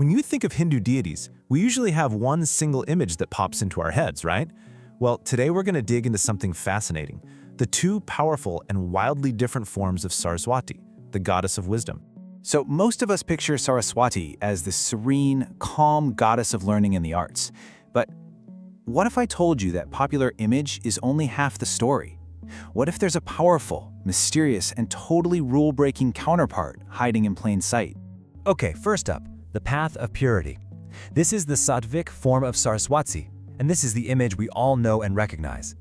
When you think of Hindu deities, we usually have one single image that pops into our heads, right? Well, today we're going to dig into something fascinating, the two powerful and wildly different forms of Saraswati, the goddess of wisdom. So most of us picture Saraswati as the serene, calm goddess of learning and the arts. But what if I told you that popular image is only half the story? What if there's a powerful, mysterious, and totally rule-breaking counterpart hiding in plain sight? Okay, first up, the path of purity. This is the Sattvic form of Saraswati, and this is the image we all know and recognize.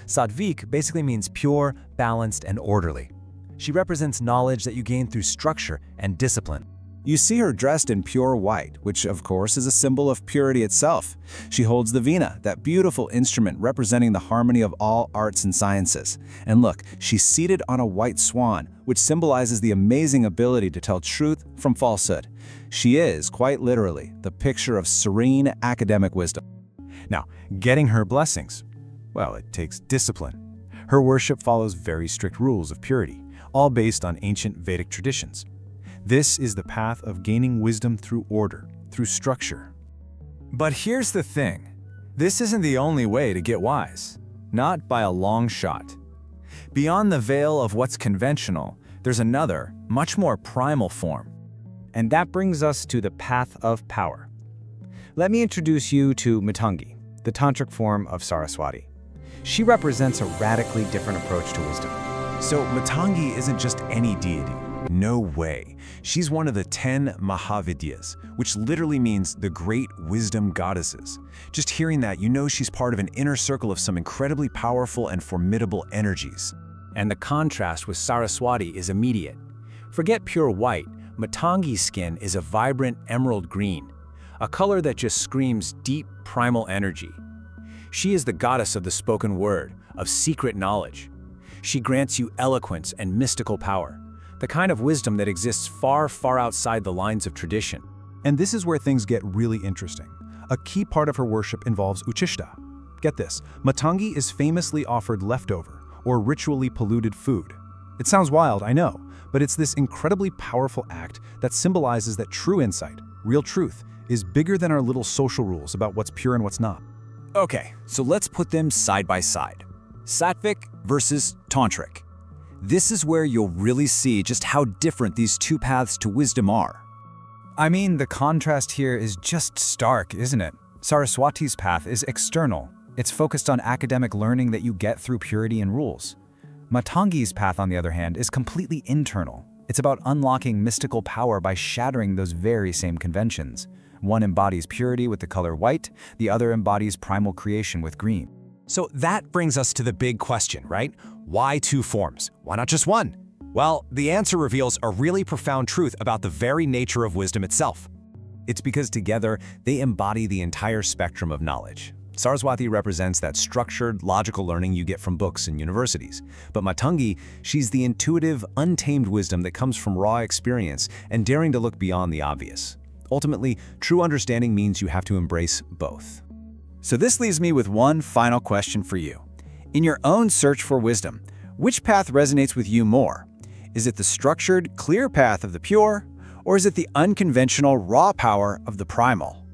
Sattvic basically means pure, balanced, and orderly. She represents knowledge that you gain through structure and discipline. You see her dressed in pure white, which of course is a symbol of purity itself. She holds the veena, that beautiful instrument representing the harmony of all arts and sciences. And look, she's seated on a white swan, which symbolizes the amazing ability to tell truth from falsehood. She is, quite literally, the picture of serene academic wisdom. Now, getting her blessings, well, it takes discipline. Her worship follows very strict rules of purity, all based on ancient Vedic traditions. This is the path of gaining wisdom through order, through structure. But here's the thing. This isn't the only way to get wise. Not by a long shot. Beyond the veil of what's conventional, there's another, much more primal form. And that brings us to the path of power. Let me introduce you to Matangi, the tantric form of Saraswati. She represents a radically different approach to wisdom. So Matangi isn't just any deity. No way. She's one of the 10 Mahavidyas, which literally means the great wisdom goddesses. Just hearing that, you know she's part of an inner circle of some incredibly powerful and formidable energies. And the contrast with Saraswati is immediate. Forget pure white, Matangi's skin is a vibrant emerald green, a color that just screams deep primal energy. She is the goddess of the spoken word, of secret knowledge. She grants you eloquence and mystical power, the kind of wisdom that exists far, far outside the lines of tradition. And this is where things get really interesting. A key part of her worship involves Uchchista. Get this, Matangi is famously offered leftover, or ritually polluted food. It sounds wild, I know, but it's this incredibly powerful act that symbolizes that true insight, real truth, is bigger than our little social rules about what's pure and what's not. Okay, so let's put them side by side. Sattvic versus Tantric. This is where you'll really see just how different these two paths to wisdom are. I mean, the contrast here is just stark, isn't it? Saraswati's path is external. It's focused on academic learning that you get through purity and rules. Matangi's path, on the other hand, is completely internal. It's about unlocking mystical power by shattering those very same conventions. One embodies purity with the color white, the other embodies primal creation with green. So that brings us to the big question, right? Why two forms? Why not just one? Well, the answer reveals a really profound truth about the very nature of wisdom itself. It's because together, they embody the entire spectrum of knowledge. Saraswati represents that structured, logical learning you get from books and universities. But Matangi, she's the intuitive, untamed wisdom that comes from raw experience and daring to look beyond the obvious. Ultimately, true understanding means you have to embrace both. So this leaves me with one final question for you. In your own search for wisdom, which path resonates with you more? Is it the structured, clear path of the pure, or is it the unconventional, raw power of the primal?